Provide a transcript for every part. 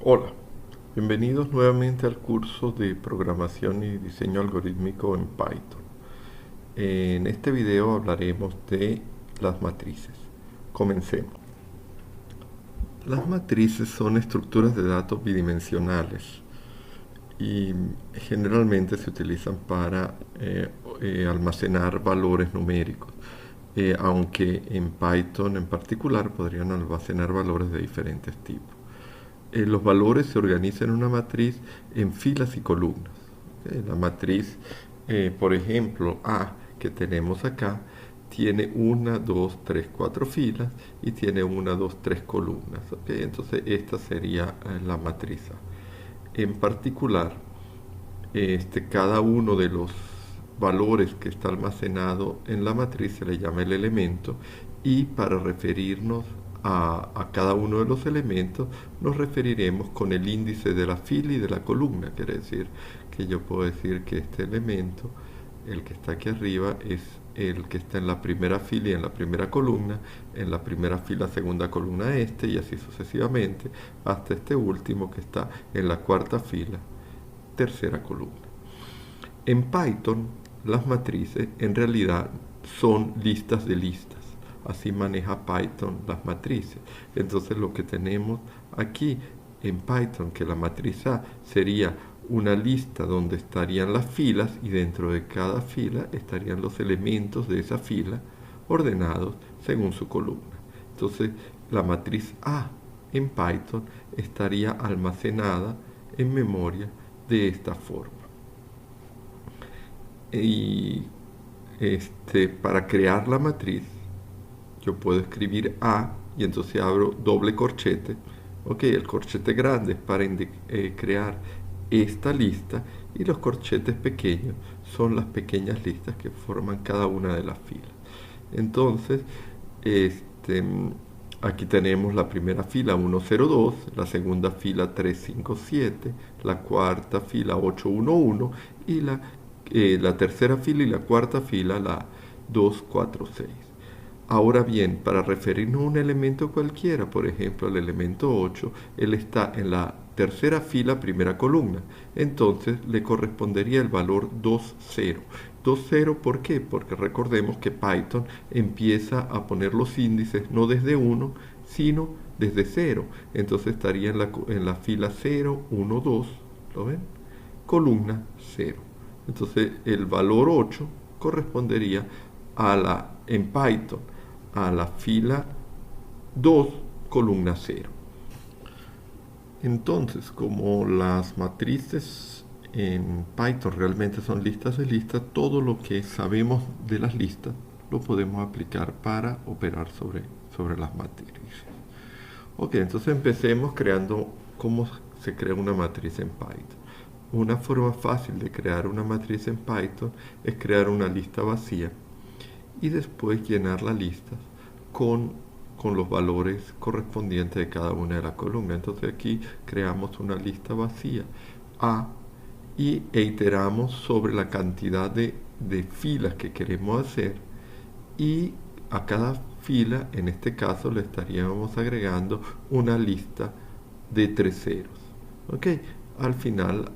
Hola, bienvenidos nuevamente al curso de programación y diseño algorítmico en Python. En este video hablaremos de las matrices. Comencemos. Las matrices son estructuras de datos bidimensionales y generalmente se utilizan para almacenar valores numéricos, aunque en Python en particular podrían almacenar valores de diferentes tipos. Los valores se organizan en una matriz en filas y columnas. La matriz, por ejemplo, A, que tenemos acá, tiene 1, 2, 3, 4 filas y tiene 1, 2, 3 columnas. Entonces esta sería la matriz A. En particular, cada uno de los valores que está almacenado en la matriz se le llama el elemento, y para referirnos a cada uno de los elementos nos referiremos con el índice de la fila y de la columna. Quiere decir que yo puedo decir que este elemento, el que está aquí arriba, es el que está en la primera fila y en la primera columna, en la primera fila, segunda columna este, y así sucesivamente, hasta este último que está en la cuarta fila, tercera columna. En Python, las matrices en realidad son listas de listas. Así maneja Python las matrices. Entonces lo que tenemos aquí en Python, que la matriz A sería una lista donde estarían las filas, y dentro de cada fila estarían los elementos de esa fila ordenados según su columna. Entonces la matriz A en Python estaría almacenada en memoria de esta forma. Y para crear la matriz yo puedo escribir A y entonces abro doble corchete. El corchete grande es para crear esta lista, y los corchetes pequeños son las pequeñas listas que forman cada una de las filas. Entonces, aquí tenemos la primera fila 102, la segunda fila 357, la cuarta fila 811 y la tercera fila y la cuarta fila la 246. Ahora bien, para referirnos a un elemento cualquiera, por ejemplo el elemento 8, él está en la tercera fila, primera columna. Entonces le correspondería el valor 20. 20, ¿por qué? Porque recordemos que Python empieza a poner los índices no desde 1, sino desde 0. Entonces estaría en la fila 0, 1, 2, ¿lo ven? Columna 0. Entonces el valor 8 correspondería en Python a la fila 2, columna 0. Entonces, como las matrices en Python realmente son listas de listas, todo lo que sabemos de las listas lo podemos aplicar para operar sobre las matrices. Entonces empecemos creando cómo se crea una matriz en Python. Una forma fácil de crear una matriz en Python es crear una lista vacía y después llenar la lista con los valores correspondientes de cada una de las columnas. Entonces aquí creamos una lista vacía A e iteramos sobre la cantidad de filas que queremos hacer, y a cada fila, en este caso, le estaríamos agregando una lista de 3 ceros. Al final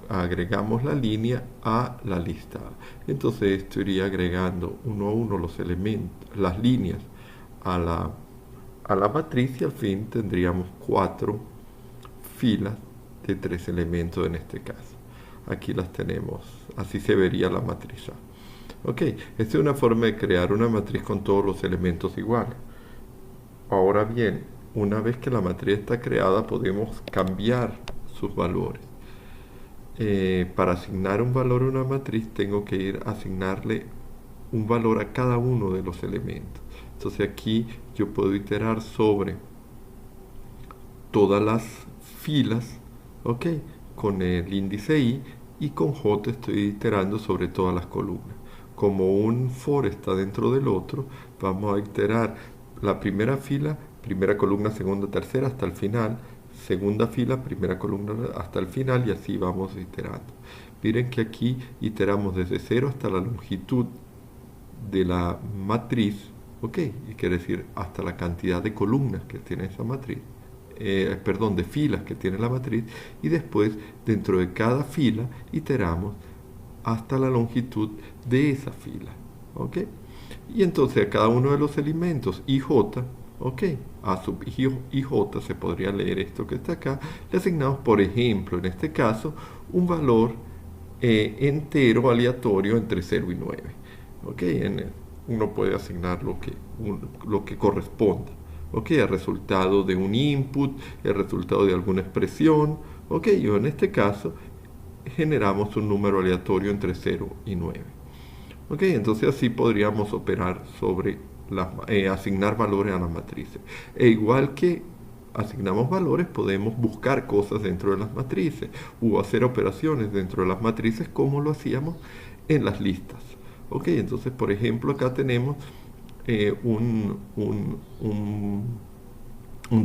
agregamos la línea a la lista A. Entonces esto iría agregando uno a uno los elementos, las líneas a la matriz, y al fin tendríamos 4 filas de 3 elementos en este caso. Aquí las tenemos, así se vería la matriz A. Esta es una forma de crear una matriz con todos los elementos iguales. Ahora bien, una vez que la matriz está creada, podemos cambiar sus valores. Para asignar un valor a una matriz tengo que ir a asignarle un valor a cada uno de los elementos. Entonces aquí yo puedo iterar sobre todas las filas, con el índice i, y con j estoy iterando sobre todas las columnas. Como un for está dentro del otro, vamos a iterar la primera fila, primera columna, segunda, tercera, hasta el final, segunda fila, primera columna hasta el final, y así vamos iterando. Miren que aquí iteramos desde 0 hasta la longitud de la matriz, y quiere decir hasta la cantidad de columnas que tiene esa matriz, de filas que tiene la matriz, y después dentro de cada fila iteramos hasta la longitud de esa fila. ¿Ok? Y entonces a cada uno de los elementos IJ, ¿ok? A sub IJ se podría leer esto que está acá, le asignamos, por ejemplo, en este caso, un valor entero aleatorio entre 0 y 9. ¿Ok? Uno puede asignar lo que corresponda. ¿Ok? El resultado de un input, el resultado de alguna expresión. ¿Ok? Y en este caso generamos un número aleatorio entre 0 y 9. ¿Ok? Entonces así podríamos operar sobre asignar valores a las matrices. E igual que asignamos valores, podemos buscar cosas dentro de las matrices o hacer operaciones dentro de las matrices como lo hacíamos en las listas. ¿Ok? Entonces, por ejemplo, acá tenemos un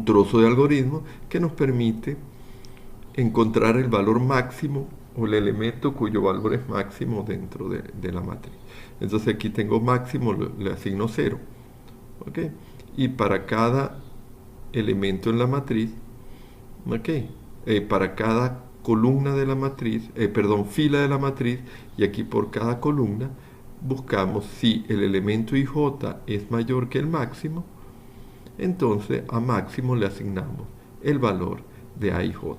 trozo de algoritmo que nos permite encontrar el valor máximo o el elemento cuyo valor es máximo dentro de la matriz. Entonces aquí tengo máximo, le asigno 0. ¿Ok? Y para cada elemento en la matriz, ¿ok? Para cada columna de la matriz, fila de la matriz, y aquí por cada columna buscamos si el elemento IJ es mayor que el máximo, entonces a máximo le asignamos el valor de AIJ.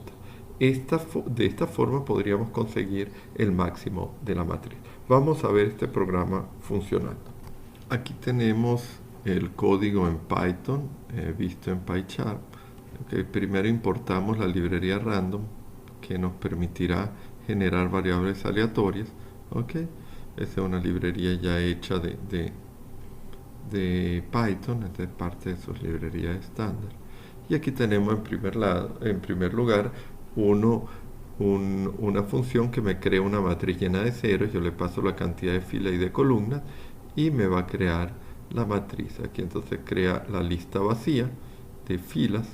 De esta forma podríamos conseguir el máximo de la matriz. Vamos a ver este programa funcionando. Aquí tenemos el código en Python visto en PyCharm. Okay, primero importamos la librería random que nos permitirá generar variables aleatorias. Okay. Esa es una librería ya hecha de Python, esta es parte de sus librerías estándar. Y aquí tenemos en primer lugar una función que me crea una matriz llena de ceros. Yo le paso la cantidad de filas y de columnas y me va a crear la matriz. Aquí entonces crea la lista vacía de filas,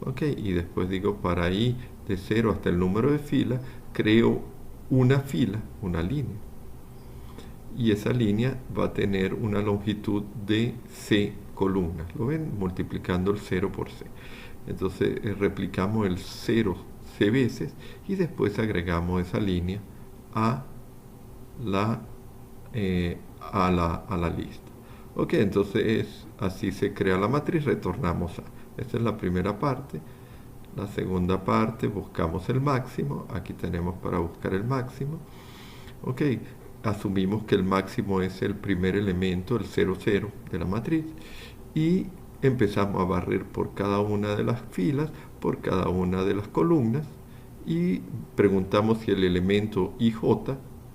¿ok? Y después digo, para ahí de 0 hasta el número de filas, creo una fila, una línea. Y esa línea va a tener una longitud de C columnas. ¿Lo ven? Multiplicando el 0 por C. Entonces replicamos el 0 C veces y después agregamos esa línea a la lista. Ok, entonces así se crea la matriz, retornamos a. Esta es la primera parte. La segunda parte, buscamos el máximo. Aquí tenemos para buscar el máximo. Ok, asumimos que el máximo es el primer elemento, el 0, 0 de la matriz. Y empezamos a barrer por cada una de las filas, por cada una de las columnas. Y preguntamos si el elemento IJ,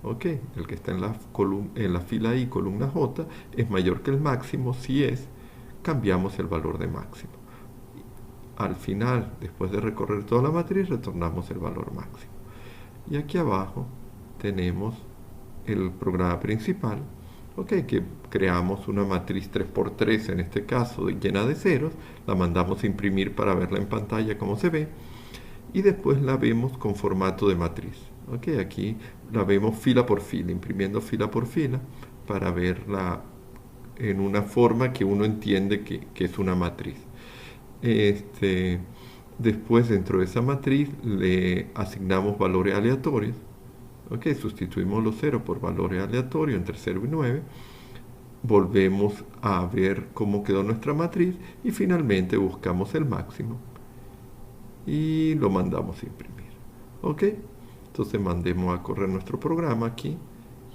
¿ok? El que está en la fila I, columna J, es mayor que el máximo. Si es, cambiamos el valor de máximo. Al final, después de recorrer toda la matriz, retornamos el valor máximo. Y aquí abajo tenemos el programa principal, ¿ok? Que creamos una matriz 3×3, en este caso llena de ceros, la mandamos a imprimir para verla en pantalla como se ve, y después la vemos con formato de matriz. ¿Ok? Aquí la vemos fila por fila, imprimiendo fila por fila para verla en una forma que uno entiende que es una matriz. Después dentro de esa matriz le asignamos valores aleatorios. ¿Ok? Sustituimos los ceros por valores aleatorios entre 0 y 9. Volvemos a ver cómo quedó nuestra matriz y finalmente buscamos el máximo y lo mandamos a imprimir. ¿Ok? Entonces mandemos a correr nuestro programa aquí,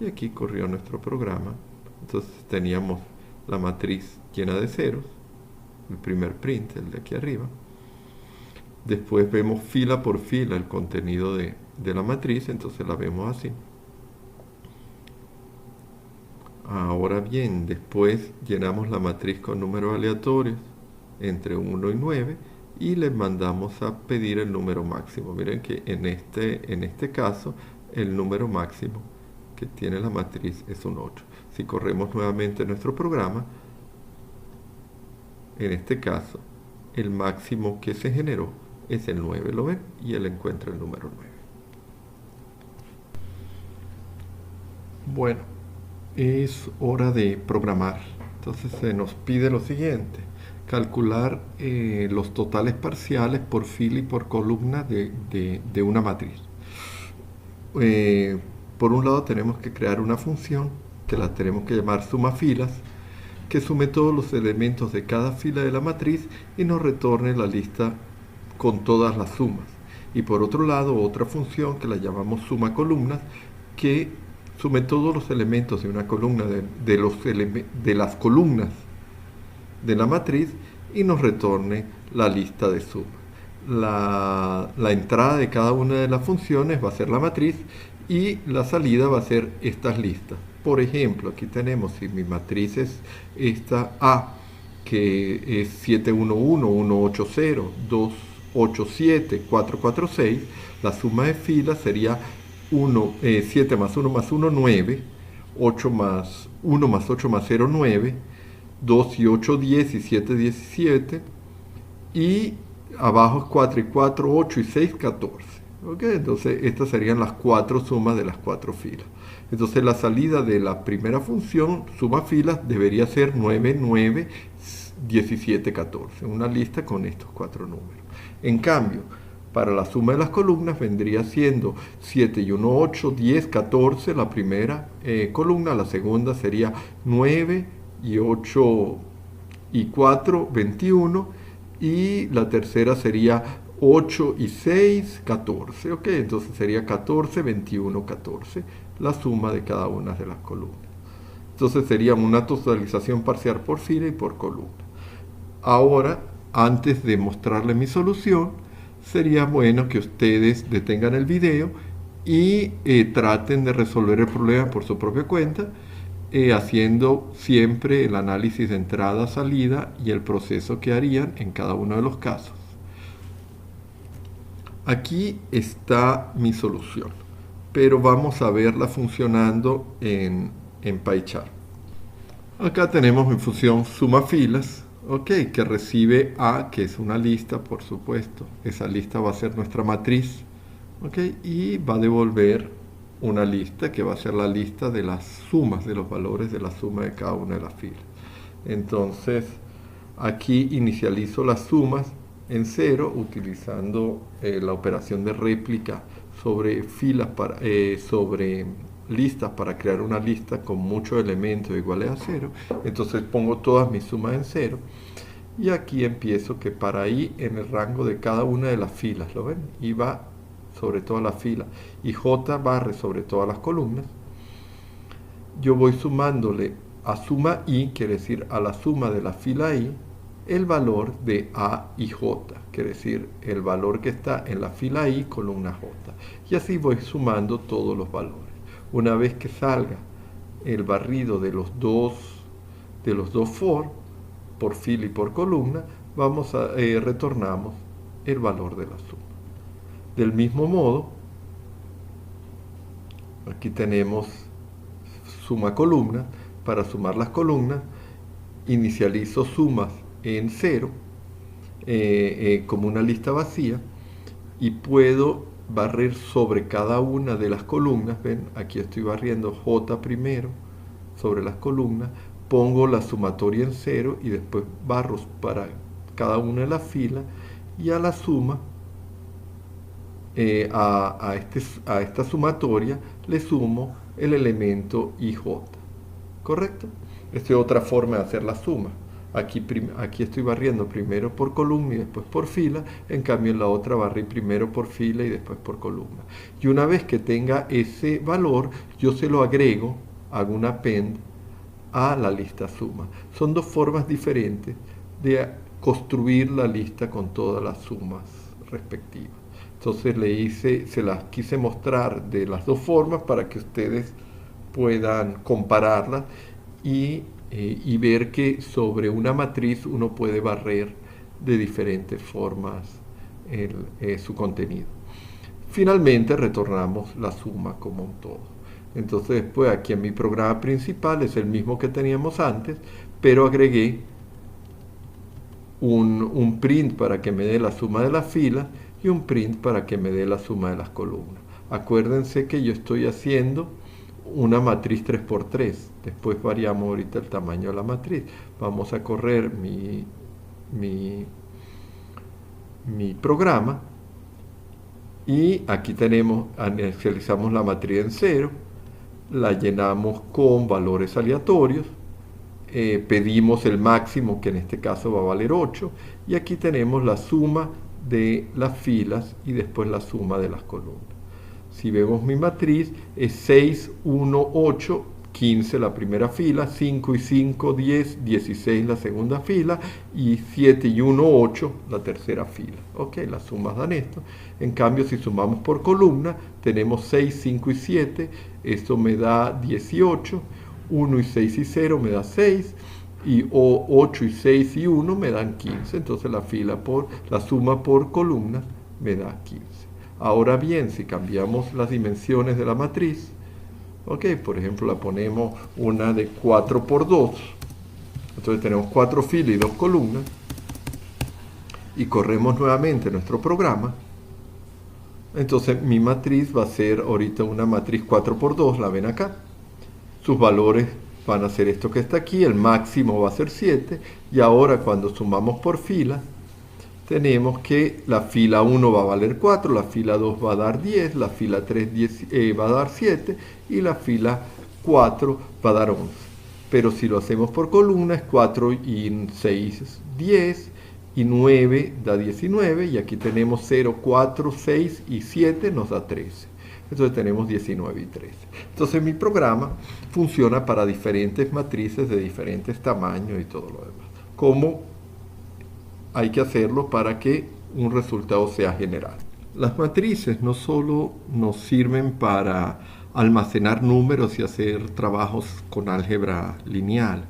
y aquí corrió nuestro programa. Entonces teníamos la matriz llena de ceros, el primer print, el de aquí arriba. Después vemos fila por fila el contenido de la matriz, entonces la vemos así. Ahora bien, después llenamos la matriz con números aleatorios entre 1 y 9 y le mandamos a pedir el número máximo. Miren que en este caso el número máximo que tiene la matriz es un 8. Si corremos nuevamente nuestro programa, en este caso el máximo que se generó es el 9, ¿lo ven? Y él encuentra el número 9. Bueno, es hora de programar. Entonces se nos pide lo siguiente: calcular los totales parciales por fila y por columna de una matriz. Por un lado tenemos que crear una función que la tenemos que llamar suma filas, que sume todos los elementos de cada fila de la matriz y nos retorne la lista con todas las sumas. Y por otro lado, otra función que la llamamos suma columnas, que sume todos los elementos de una columna de las columnas de la matriz y nos retorne la lista de suma. La entrada de cada una de las funciones va a ser la matriz y la salida va a ser estas listas. Por ejemplo, aquí tenemos, si mi matriz es esta A, que es 711, 180, 287, 446, la suma de filas sería 7 más 1 más 1, 9, 8 más 1 más 8 más 0, 9, 2 y 8, 10 y 7, 17, y abajo es 4 y 4, 8 y 6, 14. ¿Okay? Entonces estas serían las cuatro sumas de las cuatro filas. Entonces la salida de la primera función, suma filas, debería ser 9, 9, 17, 14. Una lista con estos cuatro números. En cambio, para la suma de las columnas vendría siendo 7 y 1, 8, 10, 14 la primera columna. La segunda sería 9 y 8 y 4, 21. Y la tercera sería 8 y 6, 14. ¿Ok? Entonces sería 14, 21, 14. La suma de cada una de las columnas. Entonces sería una totalización parcial por fila y por columna. Ahora, antes de mostrarles mi solución, sería bueno que ustedes detengan el video y traten de resolver el problema por su propia cuenta, haciendo siempre el análisis de entrada, salida y el proceso que harían en cada uno de los casos. Aquí está mi solución, pero vamos a verla funcionando en PyChart. Acá tenemos mi función suma filas, okay, que recibe A, que es una lista, por supuesto. Esa lista va a ser nuestra matriz, okay, y va a devolver una lista que va a ser la lista de las sumas, de los valores de la suma de cada una de las filas. Entonces, aquí inicializo las sumas en 0 utilizando la operación de réplica sobre filas sobre listas para crear una lista con muchos elementos iguales a 0. Entonces pongo todas mis sumas en 0 y aquí empiezo que para i en el rango de cada una de las filas, ¿lo ven? I va sobre todas las filas y j barre sobre todas las columnas. Yo voy sumándole a suma i, quiere decir a la suma de la fila i, el valor de A y J, quiere decir el valor que está en la fila I, columna J. Y así voy sumando todos los valores. Una vez que salga el barrido de los dos for, por fila y por columna, retornamos el valor de la suma. Del mismo modo, aquí tenemos suma columna. Para sumar las columnas, inicializo sumas en 0 como una lista vacía y puedo barrer sobre cada una de las columnas. Ven, aquí estoy barriendo J primero sobre las columnas, pongo la sumatoria en 0 y después barro para cada una de las filas y a la suma a esta sumatoria le sumo el elemento IJ, ¿correcto? Esta es otra forma de hacer la suma. Aquí estoy barriendo primero por columna y después por fila, en cambio en la otra barrí primero por fila y después por columna. Y una vez que tenga ese valor, yo se lo agrego, hago un append a la lista suma. Son dos formas diferentes de construir la lista con todas las sumas respectivas. Entonces se las quise mostrar de las dos formas para que ustedes puedan compararlas y ver que sobre una matriz uno puede barrer de diferentes formas su contenido. Finalmente retornamos la suma como un todo. Entonces después aquí en mi programa principal es el mismo que teníamos antes, pero agregué un print para que me dé la suma de las filas y un print para que me dé la suma de las columnas. Acuérdense que yo estoy haciendo una matriz 3×3. Después variamos ahorita el tamaño de la matriz. Vamos a correr mi mi programa. Y aquí inicializamos la matriz en 0, la llenamos con valores aleatorios, pedimos el máximo, que en este caso va a valer 8, y aquí tenemos la suma de las filas y después la suma de las columnas. Si vemos mi matriz, es 6, 1, 8, 15 la primera fila, 5 y 5, 10, 16 la segunda fila, y 7 y 1, 8 la tercera fila. Ok, las sumas dan esto. En cambio, si sumamos por columna, tenemos 6, 5 y 7, esto me da 18, 1 y 6 y 0 me da 6, y 8 y 6 y 1 me dan 15. Entonces la suma por columnas me da 15. Ahora bien, si cambiamos las dimensiones de la matriz, ok, por ejemplo, la ponemos una de 4 por 2, entonces tenemos 4 filas y 2 columnas, y corremos nuevamente nuestro programa. Entonces mi matriz va a ser ahorita una matriz 4 por 2, la ven acá. Sus valores van a ser esto que está aquí, el máximo va a ser 7, y ahora cuando sumamos por fila, tenemos que la fila 1 va a valer 4, la fila 2 va a dar 10, la fila 3 va a dar 7 y la fila 4 va a dar 11. Pero si lo hacemos por columna es 4 y 6, 10 y 9 da 19, y aquí tenemos 0, 4, 6 y 7 nos da 13. Entonces tenemos 19 y 13. Entonces mi programa funciona para diferentes matrices de diferentes tamaños y todo lo demás. ¿Cómo hay que hacerlo para que un resultado sea general? Las matrices no solo nos sirven para almacenar números y hacer trabajos con álgebra lineal,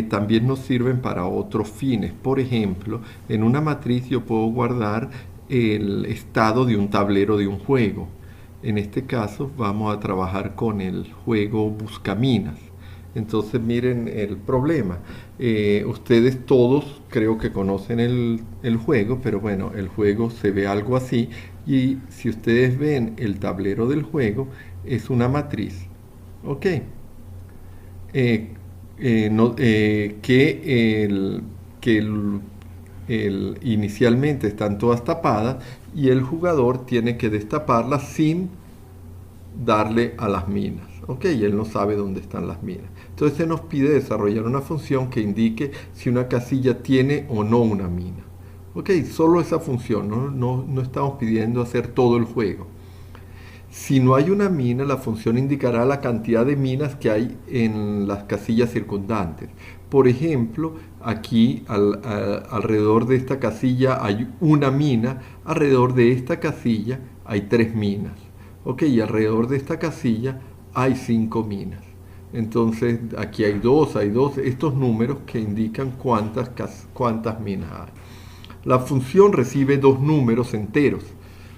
también nos sirven para otros fines. Por ejemplo, en una matriz yo puedo guardar el estado de un tablero de un juego. En este caso vamos a trabajar con el juego Buscaminas. Entonces miren el problema. Ustedes todos creo que conocen el juego, pero bueno, el juego se ve algo así, y si ustedes ven el tablero del juego, es una matriz. Ok. Inicialmente están todas tapadas y el jugador tiene que destaparlas sin darle a las minas. Ok, y él no sabe dónde están las minas. Entonces se nos pide desarrollar una función que indique si una casilla tiene o no una mina. Ok, solo esa función, no estamos pidiendo hacer todo el juego. Si no hay una mina, la función indicará la cantidad de minas que hay en las casillas circundantes. Por ejemplo, aquí alrededor de esta casilla hay una mina, alrededor de esta casilla hay 3 minas. Ok, y alrededor de esta casilla hay 5 minas. Entonces aquí hay 2, estos números que indican cuántas minas hay. La función recibe 2 números enteros,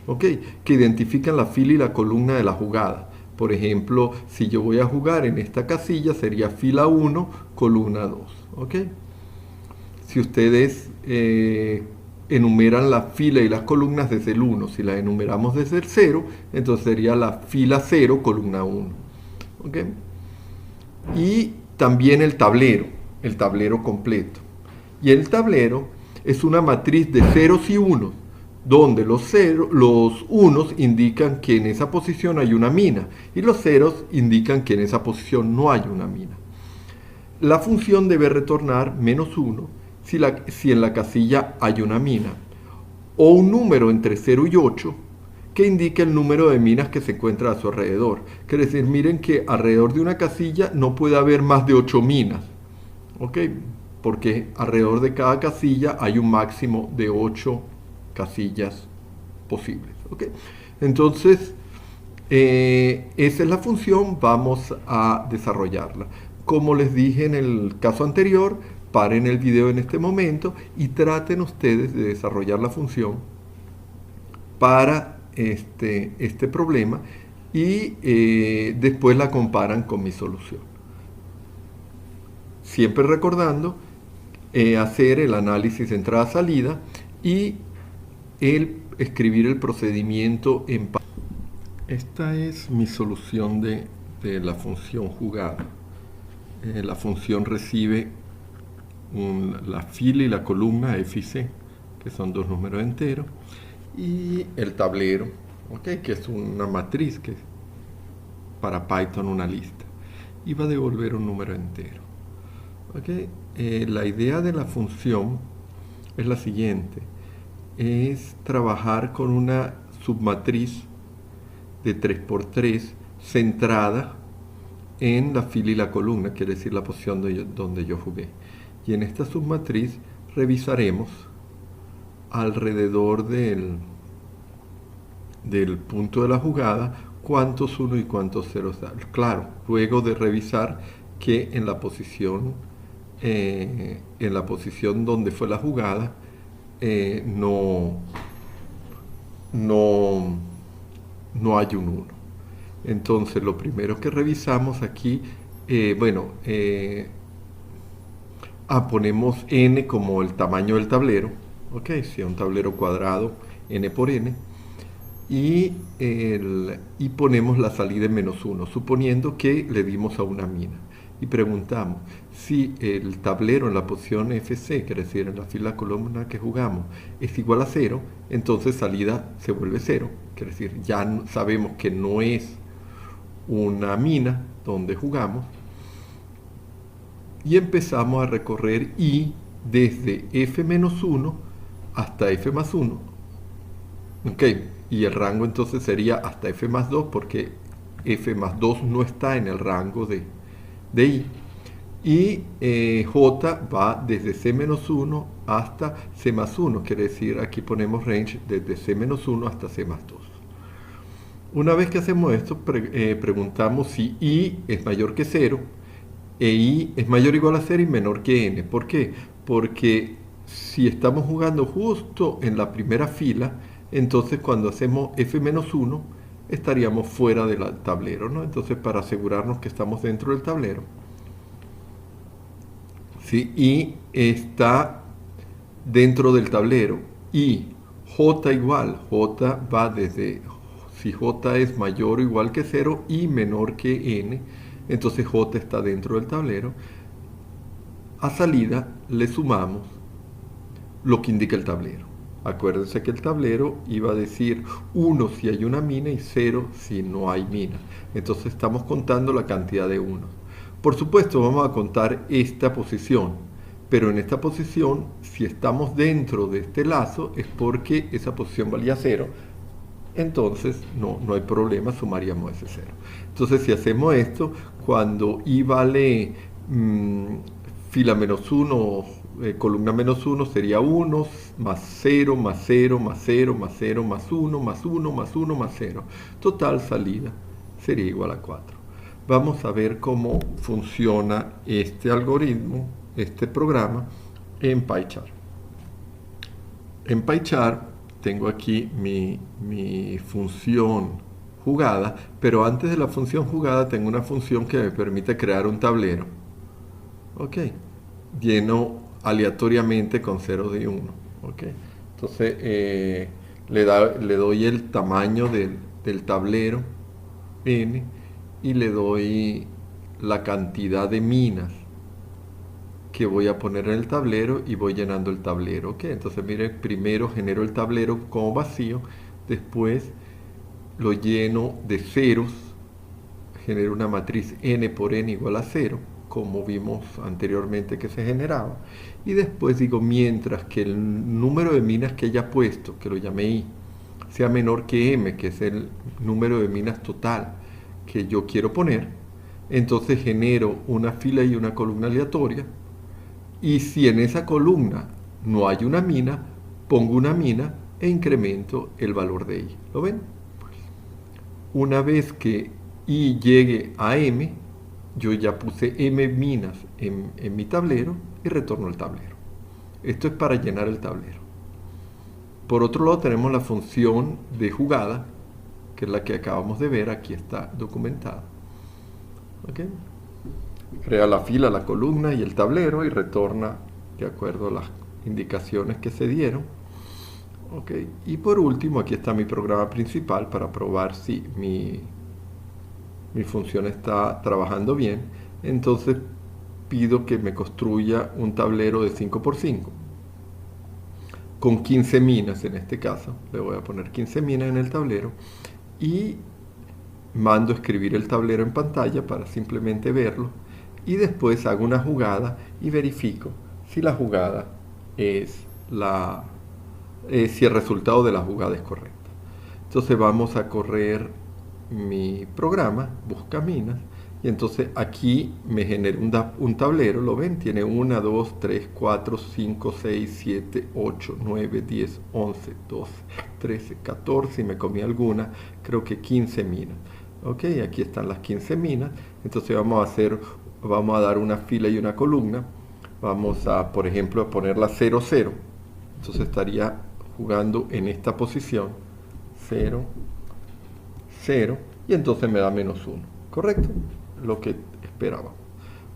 ¿okay?, que identifican la fila y la columna de la jugada. Por ejemplo, si yo voy a jugar en esta casilla, sería fila 1, columna 2. ¿Okay? Si ustedes enumeran la fila y las columnas desde el 1, si las enumeramos desde el 0, entonces sería la fila 0, columna 1. ¿Okay? Y también el tablero completo. Y el tablero es una matriz de ceros y unos, donde los unos indican que en esa posición hay una mina y los ceros indican que en esa posición no hay una mina. La función debe retornar -1 si en la casilla hay una mina, o un número entre 0 y 8 que indique el número de minas que se encuentra a su alrededor. Quiere decir, miren que alrededor de una casilla no puede haber más de 8 minas, ¿ok?, porque alrededor de cada casilla hay un máximo de 8 casillas posibles. ¿Okay? Entonces, esa es la función, vamos a desarrollarla. Como les dije en el caso anterior, paren el video en este momento y traten ustedes de desarrollar la función para este problema y después la comparan con mi solución. Siempre recordando hacer el análisis de entrada-salida y escribir el procedimiento en Python. Esta es mi solución de la función jugada. La función recibe la fila y la columna F y C, que son dos números enteros, y el tablero, ¿okay? Que es una matriz, que es para Python una lista, y va a devolver un número entero. ¿Okay? La idea de la función es la siguiente: es trabajar con una submatriz de 3×3 centrada en la fila y la columna, quiere decir la posición donde yo jugué. Y en esta submatriz revisaremos alrededor del punto de la jugada cuántos 1 y cuántos 0 da. Claro, luego de revisar que en la posición donde fue la jugada no hay un 1. Entonces lo primero que revisamos aquí, ponemos n como el tamaño del tablero, ok, si es un tablero cuadrado, n por n, y ponemos la salida en -1, suponiendo que le dimos a una mina. Y preguntamos si el tablero en la posición FC, quiere decir en la fila columna que jugamos, es igual a 0, entonces salida se vuelve 0, quiere decir ya sabemos que no es una mina donde jugamos, y empezamos a recorrer I desde F-1 hasta F+1. Ok, y el rango entonces sería hasta F+2, porque F+2 no está en el rango de I. Y J va desde C-1 hasta C+1, quiere decir aquí ponemos range desde C-1 hasta C+2. Una vez que hacemos esto, preguntamos si I es mayor que 0 e I es mayor o igual a 0 y menor que n. ¿Por qué? Porque si estamos jugando justo en la primera fila, entonces cuando hacemos F-1 estaríamos fuera del tablero, ¿no? Entonces, para asegurarnos que estamos dentro del tablero, si I está dentro del tablero y J igual, J va desde, si J es mayor o igual que 0 y menor que n, entonces J está dentro del tablero. A salida le sumamos lo que indica el tablero. Acuérdense que el tablero iba a decir 1 si hay una mina y 0 si no hay mina. Entonces estamos contando la cantidad de unos. Por supuesto vamos a contar esta posición, pero en esta posición, si estamos dentro de este lazo, es porque esa posición valía 0. Entonces no hay problema, sumaríamos ese 0. Entonces si hacemos esto, cuando I vale fila -1, columna -1 sería 1, más 0, más 0, más 0, más 0, más 1, más 1, más 1, más 0. Total salida sería igual a 4. Vamos a ver cómo funciona este algoritmo, este programa, en PyChart. En PyChart tengo aquí mi función jugada, pero antes de la función jugada tengo una función que me permite crear un tablero. Ok, lleno aleatoriamente con 0 y 1. Ok, entonces le doy el tamaño del tablero n y le doy la cantidad de minas que voy a poner en el tablero y voy llenando el tablero. Ok, entonces miren, primero genero el tablero como vacío, después lo lleno de ceros, genero una matriz n por n igual a 0, como vimos anteriormente que se generaba, y después digo, mientras que el número de minas que haya puesto, que lo llamé I, sea menor que m, que es el número de minas total que yo quiero poner, entonces genero una fila y una columna aleatoria, y si en esa columna no hay una mina, pongo una mina e incremento el valor de I. ¿Lo ven? Una vez que I llegue a m, yo ya puse m minas en mi tablero y retorno el tablero. Esto es para llenar el tablero. Por otro lado tenemos la función de jugada, que es la que acabamos de ver, aquí está documentada. ¿Okay? Crea la fila, la columna y el tablero y retorna de acuerdo a las indicaciones que se dieron. Okay. Y por último, aquí está mi programa principal para probar si mi función está trabajando bien. Entonces pido que me construya un tablero de 5x5 con 15 minas en este caso. Le voy a poner 15 minas en el tablero y mando escribir el tablero en pantalla para simplemente verlo, y después hago una jugada y verifico si la jugada es si el resultado de la jugada es correcto. Entonces vamos a correr mi programa, busca minas, y entonces aquí me genera un tablero, ¿lo ven? Tiene 1, 2, 3, 4, 5, 6, 7, 8, 9, 10, 11, 12, 13, 14, y me comí alguna, creo que 15 minas. Ok, aquí están las 15 minas. Entonces vamos a dar una fila y una columna. Vamos a, por ejemplo, a ponerla 0, 0. Entonces estaría jugando en esta posición 0, 0, y entonces me da -1, ¿correcto? Lo que esperaba.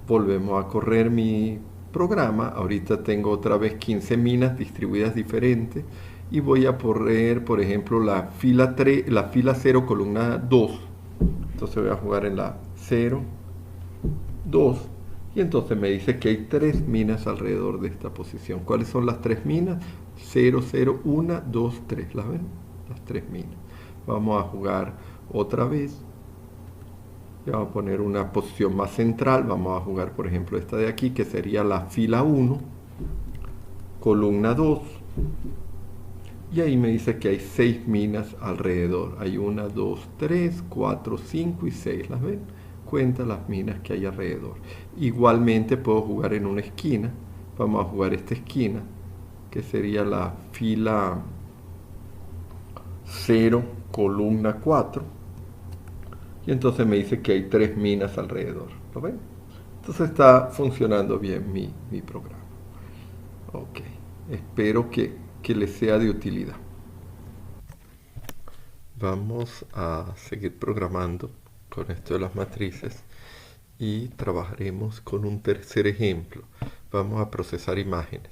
Volvemos a correr mi programa. Ahorita tengo otra vez 15 minas distribuidas diferentes, y voy a poner, por ejemplo, la fila 0, columna 2. Entonces voy a jugar en la 0, 2, y entonces me dice que hay 3 minas alrededor de esta posición. ¿Cuáles son las 3 minas? 0, 0, 1, 2, 3. ¿Las ven? Las 3 minas. Vamos a jugar otra vez. Y vamos a poner una posición más central. Vamos a jugar, por ejemplo, esta de aquí, que sería la fila 1, columna 2. Y ahí me dice que hay 6 minas alrededor. Hay 1, 2, 3, 4, 5 y 6. ¿Las ven? Cuenta las minas que hay alrededor. Igualmente puedo jugar en una esquina. Vamos a jugar esta esquina, que sería la fila 0, columna 4. Y entonces me dice que hay 3 minas alrededor. ¿Lo ven? Entonces está funcionando bien mi programa. Ok. Espero que les sea de utilidad. Vamos a seguir programando con esto de las matrices y trabajaremos con un tercer ejemplo. Vamos a procesar imágenes.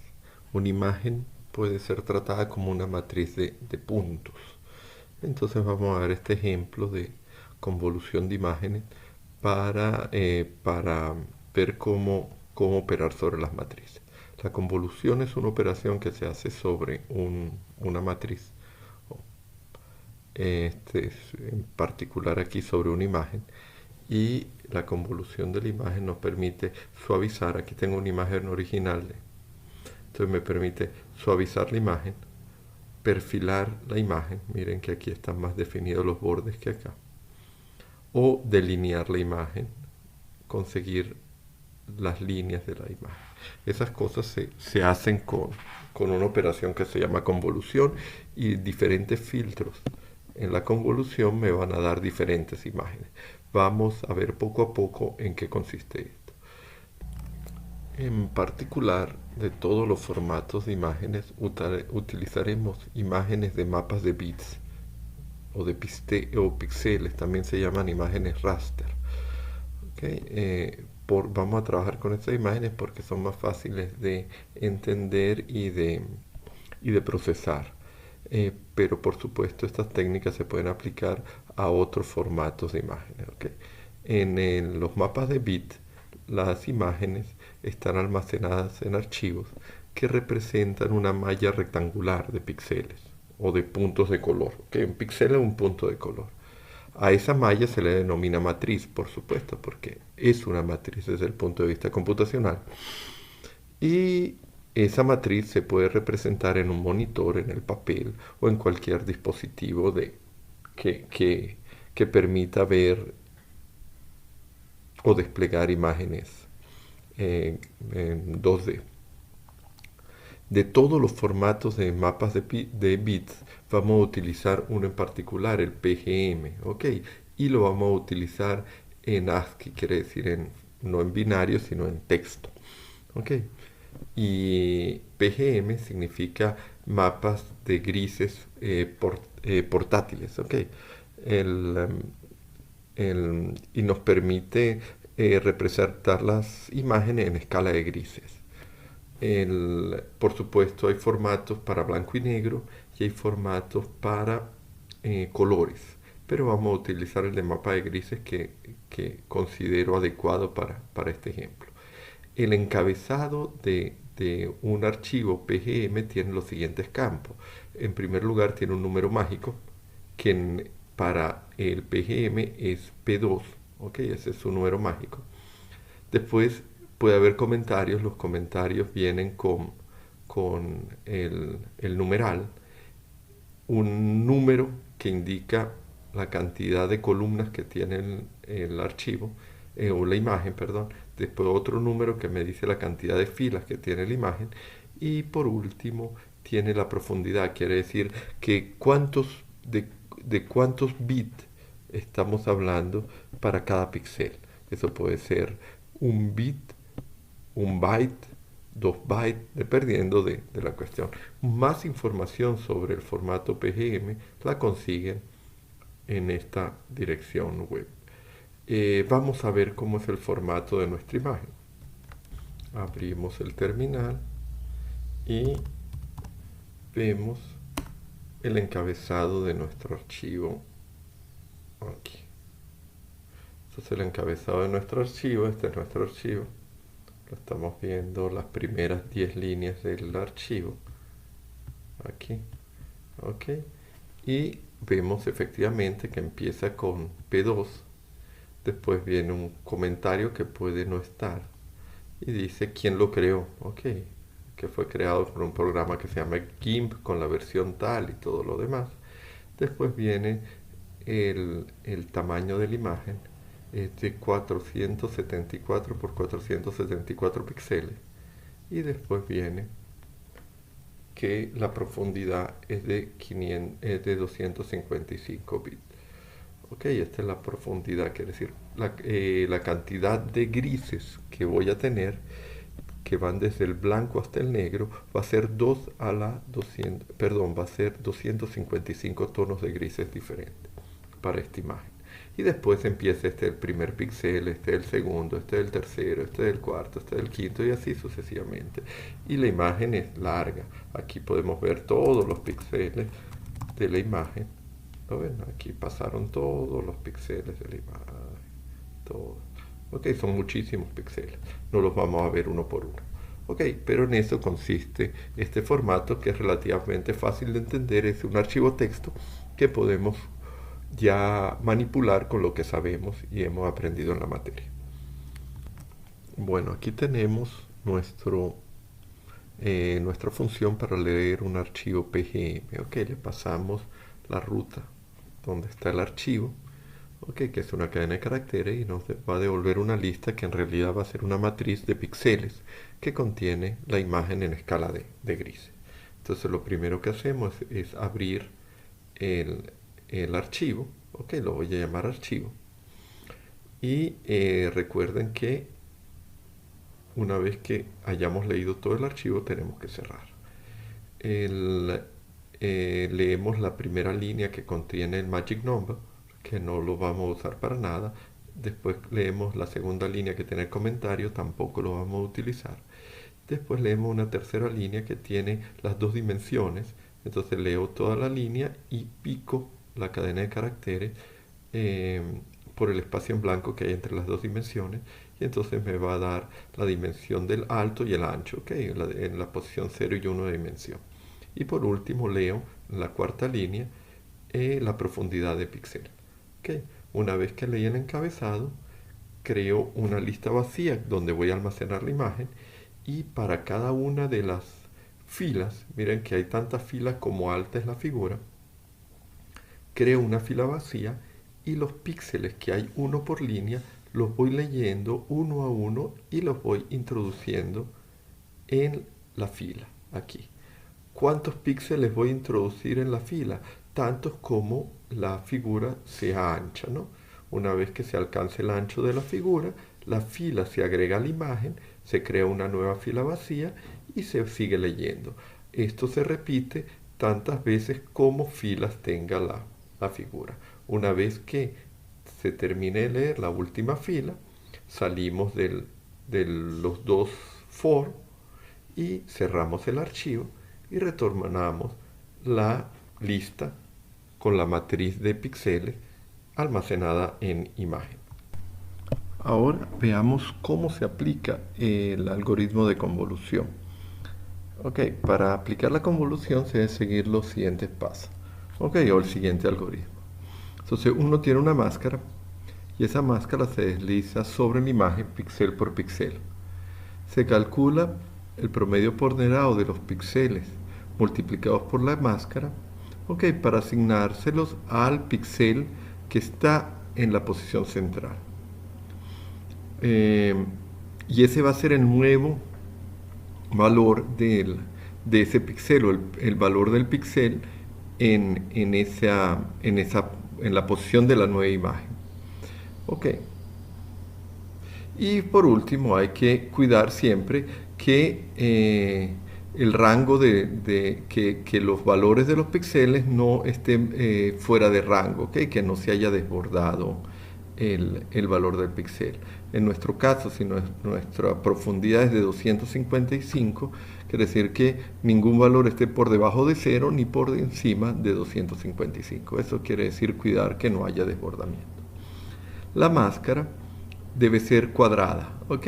Una imagen puede ser tratada como una matriz de puntos. Entonces vamos a ver este ejemplo de convolución de imágenes para ver cómo operar sobre las matrices. La convolución es una operación que se hace sobre una matriz, en particular aquí sobre una imagen, y la convolución de la imagen nos permite suavizar. Aquí tengo una imagen original, entonces me permite suavizar la imagen, perfilar la imagen, miren que aquí están más definidos los bordes que acá, o delinear la imagen, conseguir las líneas de la imagen. Esas cosas se hacen con una operación que se llama convolución, y diferentes filtros en la convolución me van a dar diferentes imágenes. Vamos a ver poco a poco en qué consiste esto. En particular, de todos los formatos de imágenes, utilizaremos imágenes de mapas de bits o de píxeles, también se llaman imágenes raster. Vamos a trabajar con estas imágenes porque son más fáciles de entender y de procesar. Pero por supuesto estas técnicas se pueden aplicar a otros formatos de imágenes. En los mapas de bit, las imágenes están almacenadas en archivos que representan una malla rectangular de píxeles o de puntos de color. Un píxel es un punto de color. A esa malla se le denomina matriz, por supuesto, porque es una matriz desde el punto de vista computacional. Y esa matriz se puede representar en un monitor, en el papel o en cualquier dispositivo que permita ver o desplegar imágenes en 2D. De todos los formatos de mapas de bits, vamos a utilizar uno en particular, el PGM, y lo vamos a utilizar en ASCII, quiere decir no en binario, sino en texto, Y PGM significa mapas de grises portátiles, y nos permite representar las imágenes en escala de grises. Por supuesto, hay formatos para blanco y negro y hay formatos para colores, pero vamos a utilizar el de mapa de grises que considero adecuado para este ejemplo. el encabezado de un archivo PGM tiene los siguientes campos. En primer lugar tiene un número mágico que para el PGM es P2, ¿ok? Ese es su número mágico. Después puede haber comentarios, los comentarios vienen con el numeral, un número que indica la cantidad de columnas que tiene el archivo, o la imagen, perdón. Después otro número que me dice la cantidad de filas que tiene la imagen. Y por último tiene la profundidad, quiere decir que de cuántos bits estamos hablando para cada píxel. Eso puede ser un bit, un byte, 2 bytes, dependiendo de la cuestión. Más información sobre el formato PGM la consiguen en esta dirección web. Vamos a ver cómo es el formato de nuestra imagen. Abrimos el terminal y vemos el encabezado de nuestro archivo aquí. Este es el encabezado de nuestro archivo, este es nuestro archivo. Lo estamos viendo las primeras 10 líneas del archivo. Aquí. Ok. Y vemos efectivamente que empieza con P2. Después viene un comentario que puede no estar. Y dice quién lo creó. Ok. Que fue creado por un programa que se llama GIMP con la versión tal y todo lo demás. Después viene el tamaño de la imagen. Es de 474 por 474 píxeles. Y después viene que la profundidad es es de 255 bits. Ok, esta es la profundidad, quiere decir la cantidad de grises que voy a tener, que van desde el blanco hasta el negro, va a ser 2 a la 200, perdón, va a ser 255 tonos de grises diferentes para esta imagen. Y después empieza el primer píxel, el segundo, el tercero, el cuarto, el quinto y así sucesivamente. Y la imagen es larga. Aquí podemos ver todos los píxeles de la imagen. ¿Lo ven? Aquí pasaron todos los píxeles de la imagen. Todos. Ok, son muchísimos píxeles. No los vamos a ver uno por uno. Ok, pero en eso consiste este formato que es relativamente fácil de entender. Es un archivo texto que podemos ya manipular con lo que sabemos y hemos aprendido en la materia. Bueno, aquí tenemos nuestra función para leer un archivo PGM. Ok, le pasamos la ruta donde está el archivo, ok, que es una cadena de caracteres y nos va a devolver una lista que en realidad va a ser una matriz de píxeles que contiene la imagen en escala de grises. Entonces lo primero que hacemos es abrir el archivo, ok, lo voy a llamar archivo, y recuerden que una vez que hayamos leído todo el archivo tenemos que cerrar. Leemos la primera línea que contiene el magic number, que no lo vamos a usar para nada. Después leemos la segunda línea que tiene el comentario, tampoco lo vamos a utilizar. Después leemos una tercera línea que tiene las dos dimensiones, entonces leo toda la línea y pico la cadena de caracteres por el espacio en blanco que hay entre las dos dimensiones, y entonces me va a dar la dimensión del alto y el ancho, ¿okay? En la posición 0 y 1 de dimensión. Y por último leo en la cuarta línea la profundidad de píxel. ¿Okay? Una vez que leí el encabezado, creo una lista vacía donde voy a almacenar la imagen, y para cada una de las filas, miren que hay tantas filas como alta es la figura, creo una fila vacía y los píxeles que hay uno por línea los voy leyendo uno a uno y los voy introduciendo en la fila aquí. ¿Cuántos píxeles voy a introducir en la fila? Tantos como la figura sea ancha, ¿no? Una vez que se alcance el ancho de la figura, la fila se agrega a la imagen, se crea una nueva fila vacía y se sigue leyendo. Esto se repite tantas veces como filas tenga la figura. Una vez que se termine de leer la última fila, salimos de los dos for y cerramos el archivo y retornamos la lista con la matriz de píxeles almacenada en imagen. Ahora veamos cómo se aplica el algoritmo de convolución. Ok, para aplicar la convolución se debe seguir los siguientes pasos. Ok, o el siguiente algoritmo. Entonces uno tiene una máscara y esa máscara se desliza sobre la imagen píxel por píxel. Se calcula el promedio ponderado de los píxeles multiplicados por la máscara, ok, para asignárselos al píxel que está en la posición central. Y ese va a ser el nuevo valor de ese píxel, o el valor del píxel en la posición de la nueva imagen. Ok. Y por último hay que cuidar siempre que el rango que los valores de los píxeles no estén fuera de rango, ¿okay? Que no se haya desbordado el valor del píxel. En nuestro caso, si nuestra profundidad es de 255, quiere decir que ningún valor esté por debajo de 0 ni por encima de 255. Eso quiere decir cuidar que no haya desbordamiento. La máscara debe ser cuadrada, ¿ok?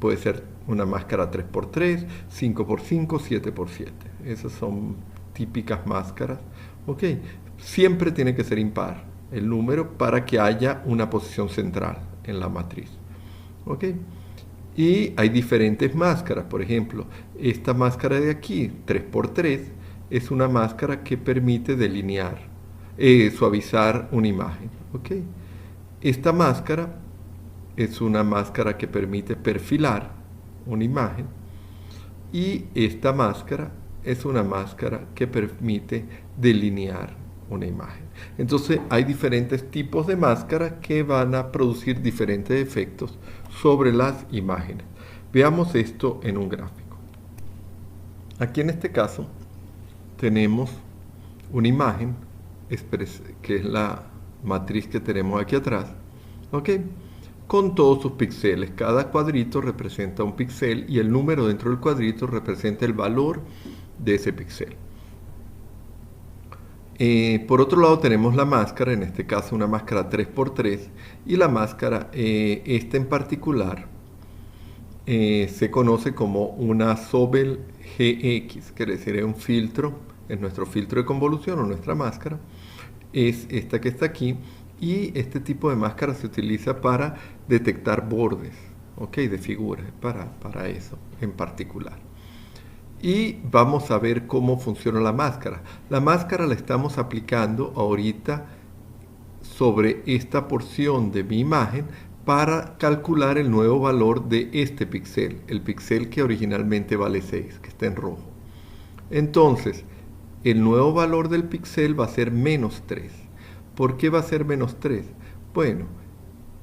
Puede ser una máscara 3x3, 5x5, 7x7. Esas son típicas máscaras, ¿ok? Siempre tiene que ser impar el número para que haya una posición central en la matriz, ¿ok? Y hay diferentes máscaras. Por ejemplo, esta máscara de aquí, 3x3, es una máscara que permite delinear, suavizar una imagen, ¿ok? Esta máscara es una máscara que permite perfilar una imagen, y esta máscara es una máscara que permite delinear una imagen. Entonces hay diferentes tipos de máscaras que van a producir diferentes efectos sobre las imágenes. Veamos esto en un gráfico. Aquí en este caso tenemos una imagen que es la matriz que tenemos aquí atrás, ¿ok? Con todos sus píxeles. Cada cuadrito representa un píxel y el número dentro del cuadrito representa el valor de ese píxel. Por otro lado tenemos la máscara, en este caso una máscara 3x3, y la máscara, esta en particular, se conoce como una Sobel GX, quiere decir es un filtro, es nuestro filtro de convolución o nuestra máscara, es esta que está aquí, y este tipo de máscara se utiliza para detectar bordes, ¿ok? De figuras, para eso en particular. Y vamos a ver cómo funciona la máscara. La máscara la estamos aplicando ahorita sobre esta porción de mi imagen para calcular el nuevo valor de este píxel, el píxel que originalmente vale 6, que está en rojo. Entonces, el nuevo valor del píxel va a ser menos 3. ¿Por qué va a ser menos 3? Bueno,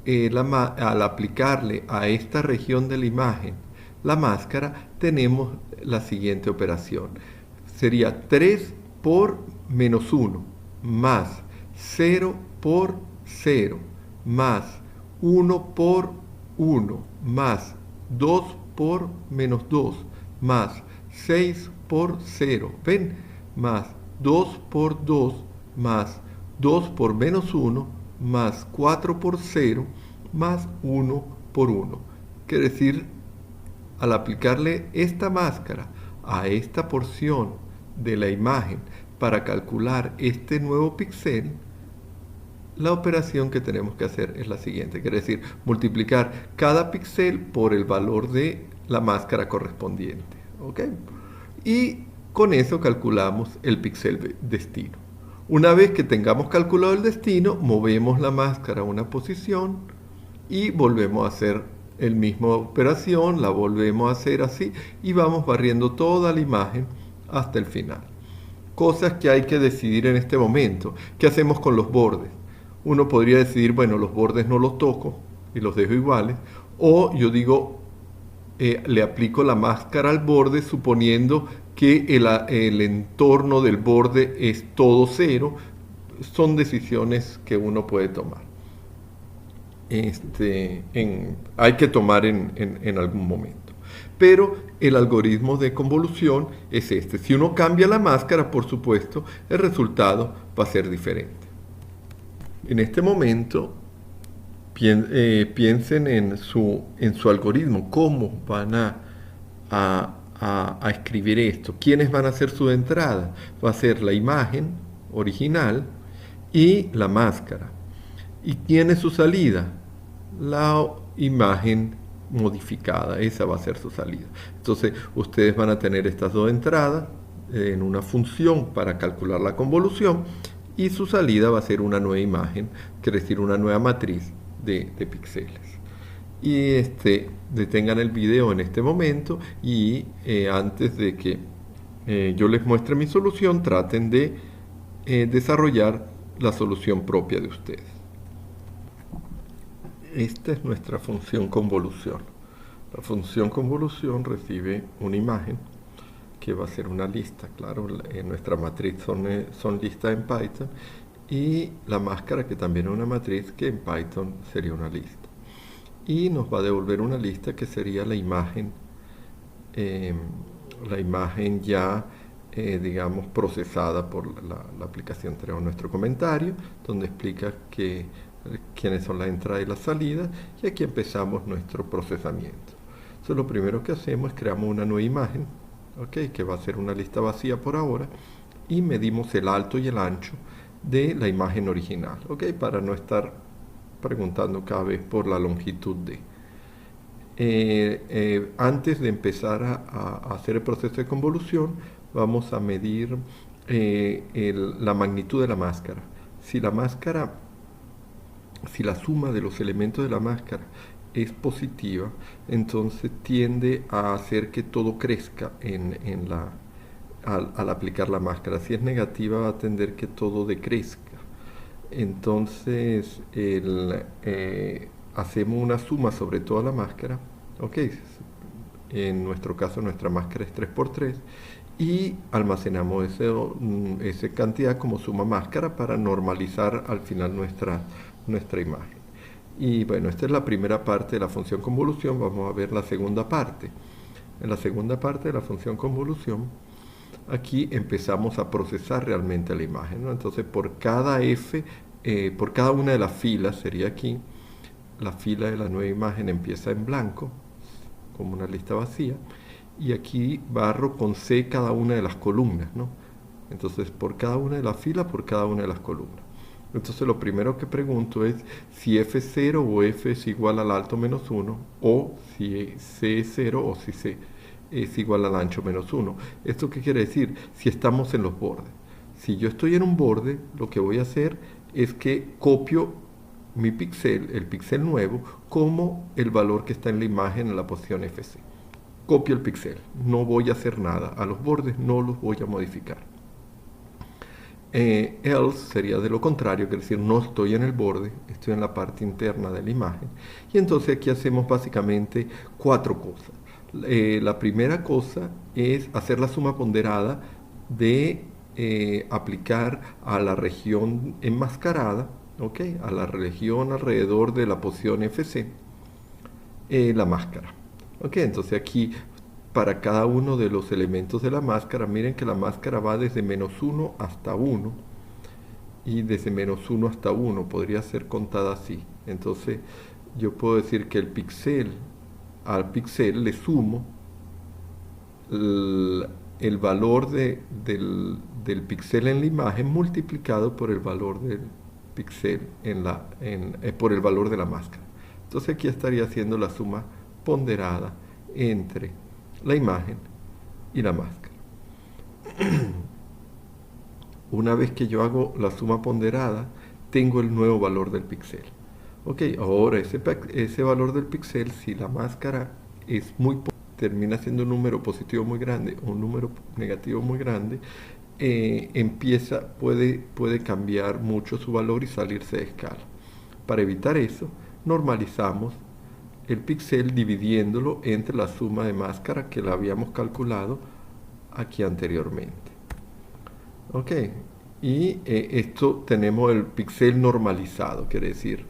al aplicarle a esta región de la imagen la máscara, tenemos la siguiente operación. Sería 3 por menos 1, más 0 por 0, más 1 por 1, más 2 por menos 2, más 6 por 0, ¿ven? Más 2 por 2, más 2 por menos 1, más 4 por 0, más 1 por 1. Quiere decir, al aplicarle esta máscara a esta porción de la imagen para calcular este nuevo píxel, la operación que tenemos que hacer es la siguiente, quiere decir multiplicar cada píxel por el valor de la máscara correspondiente, ¿ok? Y con eso calculamos el píxel destino. Una vez que tengamos calculado el destino, movemos la máscara a una posición y volvemos a hacer la misma operación, la volvemos a hacer así y vamos barriendo toda la imagen hasta el final. Cosas que hay que decidir en este momento. ¿Qué hacemos con los bordes? Uno podría decidir, bueno, los bordes no los toco y los dejo iguales, o yo digo, le aplico la máscara al borde suponiendo que el entorno del borde es todo cero. Son decisiones que uno puede tomar. Hay que tomar en algún momento. Pero el algoritmo de convolución es este. Si uno cambia la máscara, por supuesto, el resultado va a ser diferente. En este momento piensen en su algoritmo, cómo van a escribir esto, quiénes van a hacer su entrada. Va a ser la imagen original y la máscara. ¿Y quién es su salida? La imagen modificada, esa va a ser su salida. Entonces ustedes van a tener estas dos entradas en una función para calcular la convolución y su salida va a ser una nueva imagen, quiere decir una nueva matriz de píxeles. Y detengan el video en este momento y antes de que yo les muestre mi solución, traten de desarrollar la solución propia de ustedes. Esta es nuestra función convolución. La función convolución recibe una imagen que va a ser una lista, claro, nuestra matriz son listas en Python, y la máscara, que también es una matriz, que en Python sería una lista. Y nos va a devolver una lista que sería la imagen ya, digamos, procesada por la aplicación. Tenemos nuestro comentario, donde explica quiénes son las entradas y las salidas, y aquí empezamos nuestro procesamiento. Entonces lo primero que hacemos es creamos una nueva imagen, ¿okay? Que va a ser una lista vacía por ahora, y medimos el alto y el ancho de la imagen original, ¿okay? Para no estar preguntando cada vez por la longitud de. Antes de empezar a hacer el proceso de convolución, vamos a medir la magnitud de la máscara. Si la suma de los elementos de la máscara es positiva, entonces tiende a hacer que todo crezca al aplicar la máscara. Si es negativa, va a tender que todo decrezca. Entonces hacemos una suma sobre toda la máscara, ¿ok? En nuestro caso nuestra máscara es 3×3, y almacenamos esa cantidad como suma máscara para normalizar al final nuestra imagen. Y bueno, esta es la primera parte de la función convolución. Vamos a ver la segunda parte. En la segunda parte de la función convolución, aquí empezamos a procesar realmente la imagen, ¿no? Entonces por cada por cada una de las filas, sería aquí, la fila de la nueva imagen empieza en blanco, como una lista vacía, y aquí barro con C cada una de las columnas, ¿no? Entonces por cada una de las filas, por cada una de las columnas. Entonces lo primero que pregunto es si F0 o F es igual al alto menos 1, o si C es 0 o si C es igual al ancho menos 1. ¿Esto qué quiere decir? Si estamos en los bordes. Si yo estoy en un borde, lo que voy a hacer es que copio mi píxel, el píxel nuevo, como el valor que está en la imagen en la posición FC. Copio el píxel, no voy a hacer nada. A los bordes no los voy a modificar. Else sería de lo contrario, quiere decir no estoy en el borde, estoy en la parte interna de la imagen. Y entonces aquí hacemos básicamente 4 cosas. La primera cosa es hacer la suma ponderada de aplicar a la región enmascarada, ¿okay? A la región alrededor de la posición FC, la máscara. ¿Okay? Entonces aquí, para cada uno de los elementos de la máscara, miren que la máscara va desde -1 hasta 1, y desde -1 hasta 1 podría ser contada así. Entonces yo puedo decir que al píxel le sumo el valor del píxel en la imagen multiplicado por el valor del píxel por el valor de la máscara. Entonces aquí estaría haciendo la suma ponderada entre la imagen y la máscara. Una vez que yo hago la suma ponderada, tengo el nuevo valor del píxel. Ok, ahora ese valor del píxel, si la máscara es termina siendo un número positivo muy grande o un número negativo muy grande, puede cambiar mucho su valor y salirse de escala. Para evitar eso, normalizamos el píxel dividiéndolo entre la suma de máscara que la habíamos calculado aquí anteriormente. Ok, y esto tenemos el píxel normalizado, quiere decir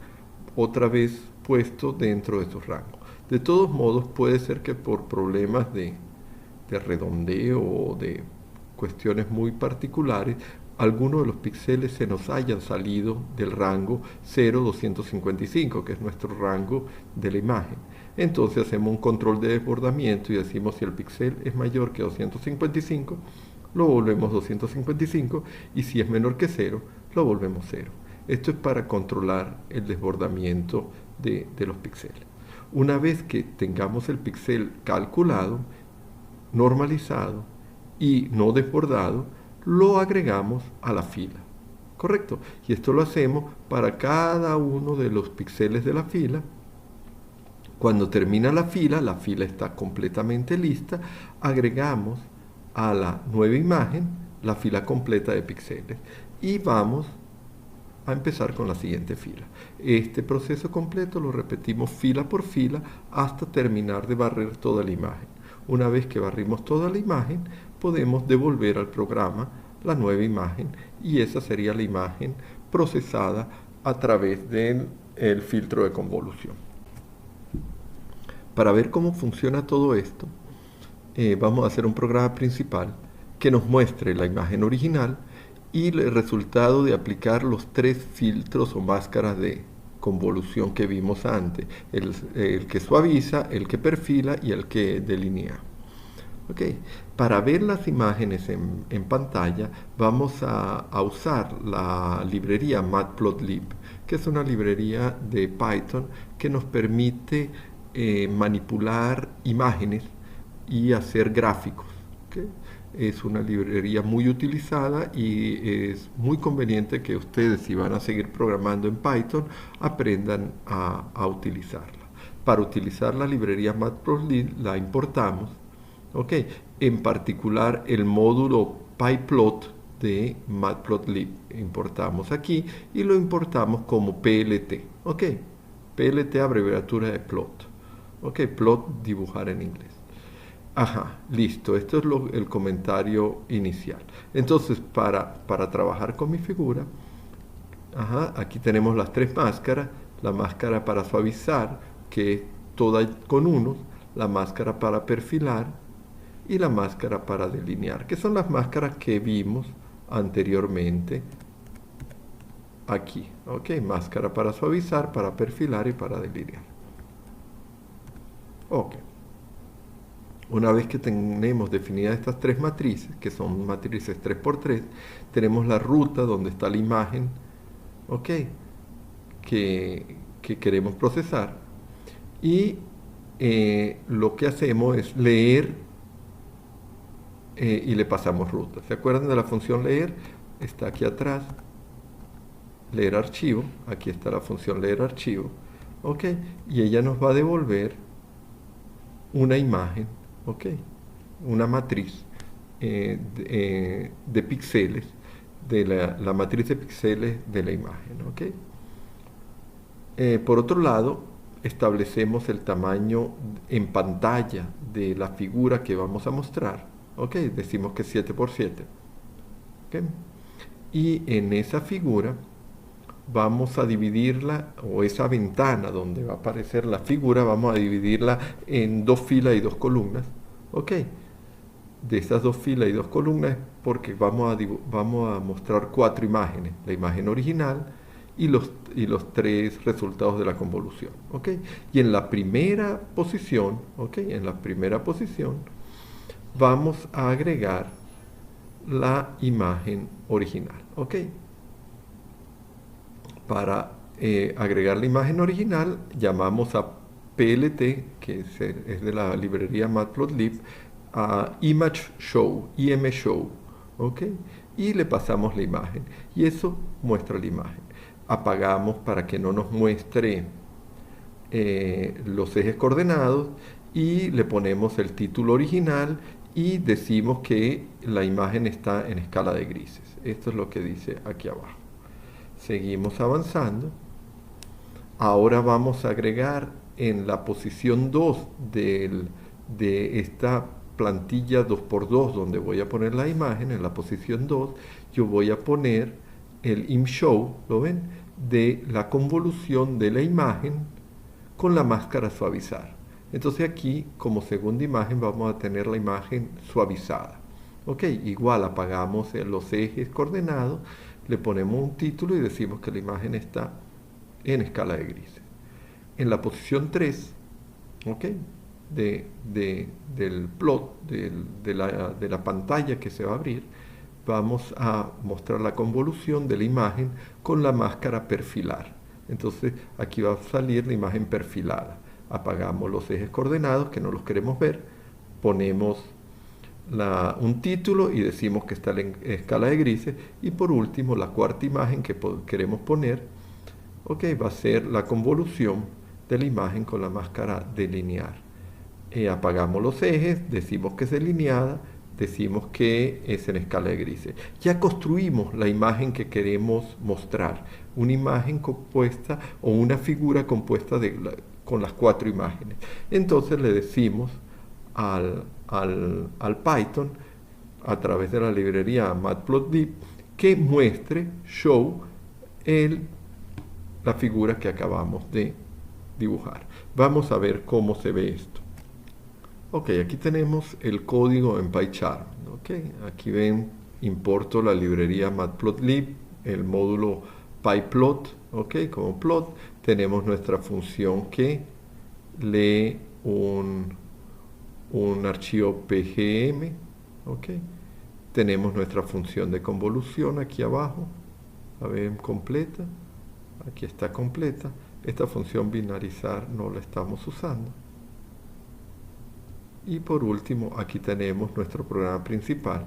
otra vez puesto dentro de su rango. De todos modos, puede ser que por problemas de redondeo o de cuestiones muy particulares algunos de los píxeles se nos hayan salido del rango 0,255, que es nuestro rango de la imagen. Entonces hacemos un control de desbordamiento y decimos si el píxel es mayor que 255, lo volvemos 255, y si es menor que 0, lo volvemos 0. Esto es para controlar el desbordamiento de los píxeles. Una vez que tengamos el píxel calculado, normalizado y no desbordado, lo agregamos a la fila. ¿Correcto? Y esto lo hacemos para cada uno de los píxeles de la fila. Cuando termina la fila está completamente lista, agregamos a la nueva imagen la fila completa de píxeles y vamos a empezar con la siguiente fila. Este proceso completo lo repetimos fila por fila hasta terminar de barrer toda la imagen. Una vez que barrimos toda la imagen, podemos devolver al programa la nueva imagen y esa sería la imagen procesada a través del filtro de convolución. Para ver cómo funciona todo esto, vamos a hacer un programa principal que nos muestre la imagen original y el resultado de aplicar los 3 filtros o máscaras de convolución que vimos antes, el que suaviza, el que perfila y el que delinea. Okay. Para ver las imágenes en pantalla vamos a usar la librería Matplotlib, que es una librería de Python que nos permite manipular imágenes y hacer gráficos. ¿Okay? Es una librería muy utilizada y es muy conveniente que ustedes, si van a seguir programando en Python, aprendan a utilizarla. Para utilizar la librería Matplotlib la importamos. Okay. En particular el módulo pyplot de Matplotlib importamos aquí y lo importamos como PLT. Okay. PLT, abreviatura de plot. Okay. Plot, dibujar en inglés. Ajá, listo. Esto es el comentario inicial. Entonces, para trabajar con mi figura, aquí tenemos las 3 máscaras. La máscara para suavizar, que es toda con unos, la máscara para perfilar y la máscara para delinear, que son las máscaras que vimos anteriormente aquí. Ok, máscara para suavizar, para perfilar y para delinear. Ok. Una vez que tenemos definidas estas 3 matrices, que son matrices 3×3, tenemos la ruta donde está la imagen, ok, que queremos procesar, y lo que hacemos es leer y le pasamos ruta. ¿Se acuerdan de la función leer? Está aquí atrás. Leer archivo. Aquí está la función leer archivo. ¿Ok? Y ella nos va a devolver una imagen. ¿Ok? Una matriz de píxeles. De la matriz de píxeles de la imagen. ¿Ok? Por otro lado, establecemos el tamaño en pantalla de la figura que vamos a mostrar. Ok, decimos que es 7×7. Okay. Y en esa figura vamos a dividirla, o esa ventana donde va a aparecer la figura, vamos a dividirla en 2 filas y 2 columnas. Ok, de esas 2 filas y 2 columnas, porque vamos a mostrar 4 imágenes: la imagen original y los 3 resultados de la convolución. Ok, y en la primera posición, vamos a agregar la imagen original. ¿Ok? Para agregar la imagen original, llamamos a PLT, que es de la librería Matplotlib, a Image Show, ImShow. ¿Ok? Y le pasamos la imagen. Y eso muestra la imagen. Apagamos para que no nos muestre los ejes coordenados y le ponemos el título original y decimos que la imagen está en escala de grises. Esto es lo que dice aquí abajo. Seguimos avanzando. Ahora vamos a agregar en la posición 2 de esta plantilla 2×2 donde voy a poner la imagen. En la posición 2 yo voy a poner el ImShow, ¿lo ven? De la convolución de la imagen con la máscara suavizar. Entonces aquí, como segunda imagen, vamos a tener la imagen suavizada. Ok, igual apagamos los ejes coordenados, le ponemos un título y decimos que la imagen está en escala de grises. En la posición 3, ok, del plot, de la pantalla que se va a abrir, vamos a mostrar la convolución de la imagen con la máscara perfilar. Entonces aquí va a salir la imagen perfilada. Apagamos los ejes coordenados que no los queremos ver, ponemos un título y decimos que está en escala de grises, y por último la cuarta imagen que queremos poner, ok, va a ser la convolución de la imagen con la máscara delinear. Apagamos los ejes, decimos que es delineada, decimos que es en escala de grises. Ya construimos la imagen que queremos mostrar, una imagen compuesta o una figura compuesta con las 4 imágenes. Entonces le decimos al Python, a través de la librería Matplotlib, que muestre, show, la figura que acabamos de dibujar. Vamos a ver cómo se ve esto. Ok, aquí tenemos el código en PyCharm. Okay, aquí ven, importo la librería Matplotlib, el módulo pyplot, ok, como plot. Tenemos nuestra función que lee un archivo PGM, ok. Tenemos nuestra función de convolución aquí abajo, la ven completa, aquí está completa. Esta función binarizar no la estamos usando. Y por último, aquí tenemos nuestro programa principal,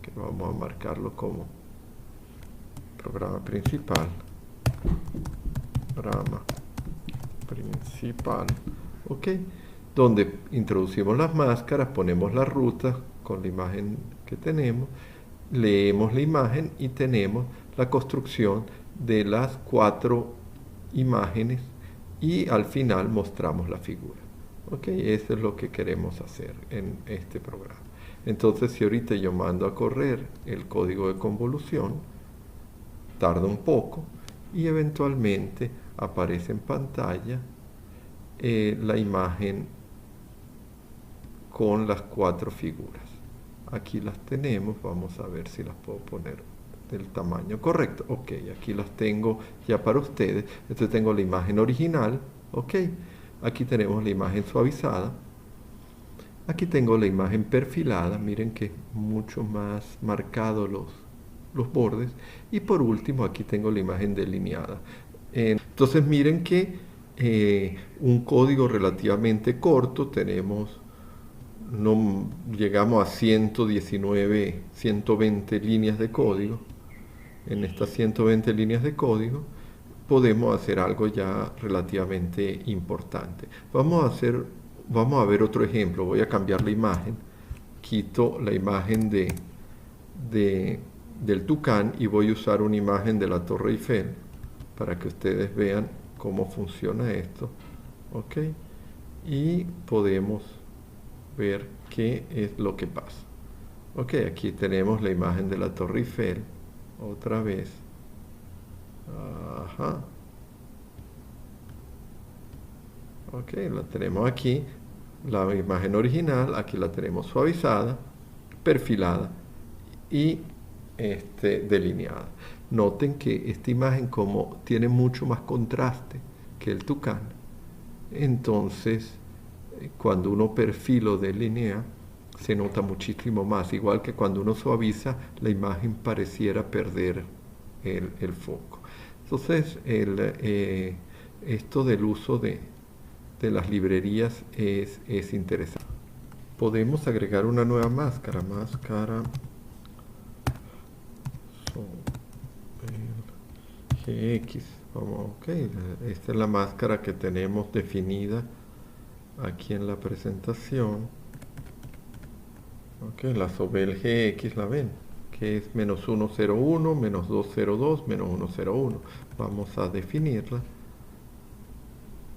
que vamos a marcarlo como programa principal, ok, donde introducimos las máscaras, ponemos la ruta con la imagen que tenemos, leemos la imagen y tenemos la construcción de las 4 imágenes, y al final mostramos la figura. Ok, eso es lo que queremos hacer en este programa. Entonces, si ahorita yo mando a correr el código de convolución, tarda un poco y eventualmente aparece en pantalla la imagen con las 4 figuras. Aquí las tenemos, vamos a ver si las puedo poner del tamaño correcto. Ok, aquí las tengo ya para ustedes. Entonces tengo la imagen original, ok. Aquí tenemos la imagen suavizada. Aquí tengo la imagen perfilada, miren que es mucho más marcado los bordes. Y por último aquí tengo la imagen delineada. Entonces miren que un código relativamente corto, no llegamos a 119, 120 líneas de código. En estas 120 líneas de código podemos hacer algo ya relativamente importante. Vamos a ver otro ejemplo. Voy a cambiar la imagen. Quito la imagen del tucán y voy a usar una imagen de la Torre Eiffel para que ustedes vean cómo funciona esto. Ok. Y podemos ver qué es lo que pasa. Ok, aquí tenemos la imagen de la Torre Eiffel otra vez. Ajá. Ok, la tenemos aquí, la imagen original, aquí la tenemos suavizada, perfilada y delineada. Noten que esta imagen, como tiene mucho más contraste que el tucán, entonces cuando uno perfila o delinea se nota muchísimo más, igual que cuando uno suaviza la imagen pareciera perder el foco. Entonces esto del uso de las librerías es interesante. Podemos agregar una nueva máscara, GX. Ok, esta es la máscara que tenemos definida aquí en la presentación. Ok, la Sobel GX la ven, que es -101, -202, -101. Vamos a definirla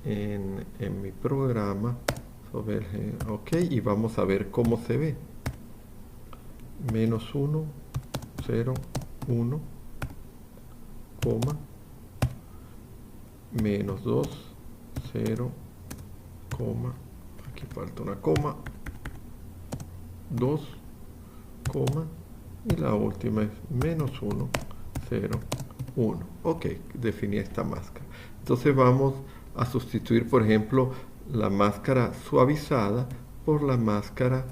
en mi programa Sobel GX. Ok, y vamos a ver cómo se ve. -1, 0, 1, coma, -2, 0, coma, aquí falta una coma, 2, coma, y la última es menos 1, 0, 1. Ok, definí esta máscara. Entonces vamos a sustituir, por ejemplo, la máscara suavizada por la máscara,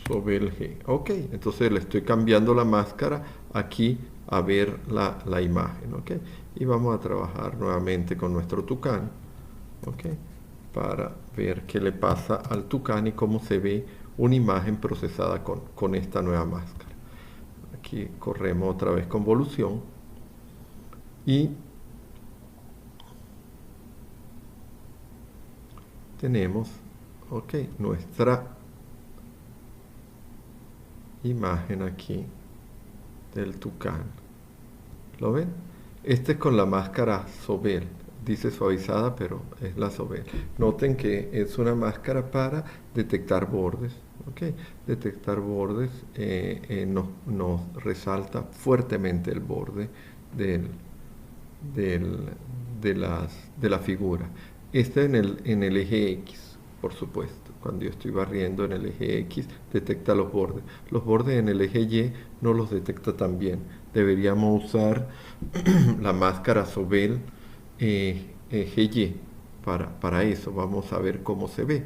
Sobel G. Ok, entonces le estoy cambiando la máscara aquí a ver la imagen. Ok, y vamos a trabajar nuevamente con nuestro tucán. Ok, para ver qué le pasa al tucán y cómo se ve una imagen procesada con esta nueva máscara. Aquí corremos otra vez convolución y tenemos, ok, nuestra imagen aquí del tucán. ¿Lo ven? Este es con la máscara Sobel. Dice suavizada, pero es la Sobel. Noten que es una máscara para detectar bordes. ¿Okay? Detectar bordes nos resalta fuertemente el borde de la figura. Este en el eje X, por supuesto. Cuando yo estoy barriendo en el eje X, detecta los bordes. Los bordes en el eje Y no los detecta tan bien. Deberíamos usar la máscara Sobel eje Y para eso. Vamos a ver cómo se ve.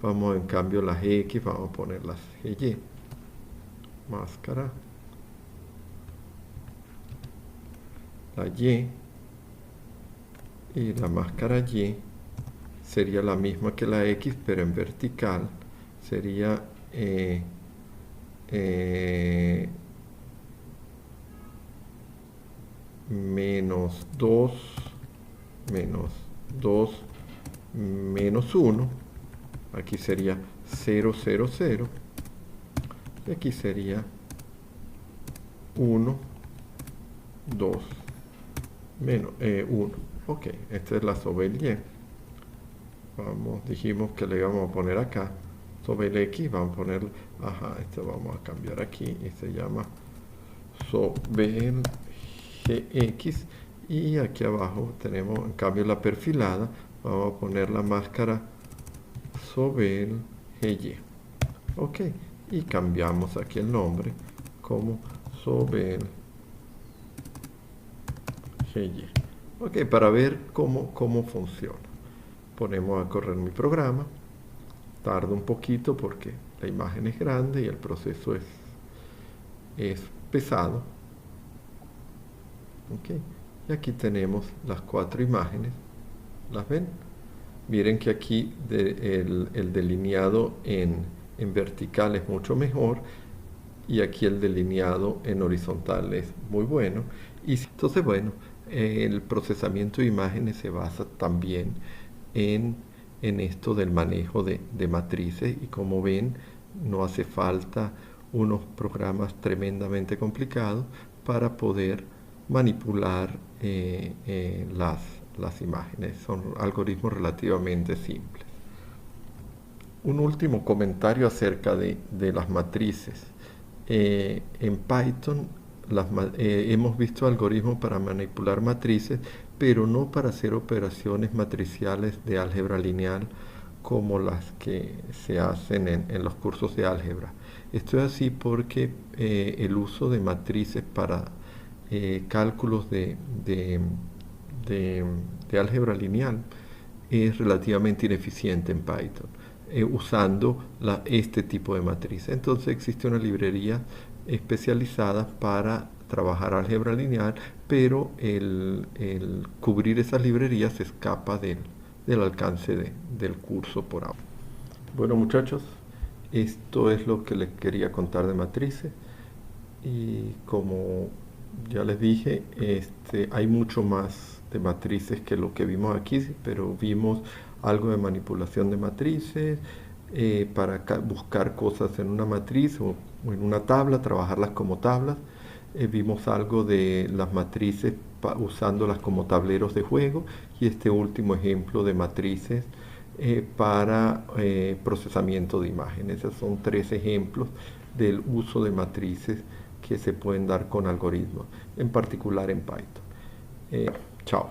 Vamos en cambio las X, vamos a poner las Y. Máscara. La Y. Y la máscara Y sería la misma que la X, pero en vertical. Sería menos 2, menos 2, menos 1. Aquí sería 0, 0, 0. Y aquí sería 1, 2, menos 1. Ok, esta es la Sobel Y. Dijimos que le íbamos a poner acá Sobel X, vamos a poner, este vamos a cambiar aquí y se llama Sobel GX, y aquí abajo tenemos en cambio la perfilada, vamos a poner la máscara Sobel GY. Ok, y cambiamos aquí el nombre como Sobel GY. Ok, para ver cómo funciona. Ponemos a correr mi programa. Tarda un poquito porque la imagen es grande y el proceso es pesado. Okay. Y aquí tenemos las 4 imágenes. ¿Las ven? Miren que aquí el delineado en vertical es mucho mejor y aquí el delineado en horizontal es muy bueno. Y entonces, bueno, el procesamiento de imágenes se basa también en esto del manejo de matrices, y como ven, no hace falta unos programas tremendamente complicados para poder manipular las imágenes. Son algoritmos relativamente simples. Un último comentario acerca de las matrices. En Python hemos visto algoritmos para manipular matrices, pero no para hacer operaciones matriciales de álgebra lineal como las que se hacen en los cursos de álgebra. Esto es así porque el uso de matrices para cálculos de álgebra lineal es relativamente ineficiente en Python, usando este tipo de matriz. Entonces existe una librería especializada para trabajar álgebra lineal, pero el cubrir esas librerías se escapa del alcance del curso por ahora. Bueno, muchachos, esto es lo que les quería contar de matrices, y como ya les dije, hay mucho más de matrices que lo que vimos aquí, pero vimos algo de manipulación de matrices, para buscar cosas en una matriz o en una tabla, trabajarlas como tablas. Vimos algo de las matrices usándolas como tableros de juego, y este último ejemplo de matrices para procesamiento de imágenes. Esos son 3 ejemplos del uso de matrices que se pueden dar con algoritmos, en particular en Python. Chao.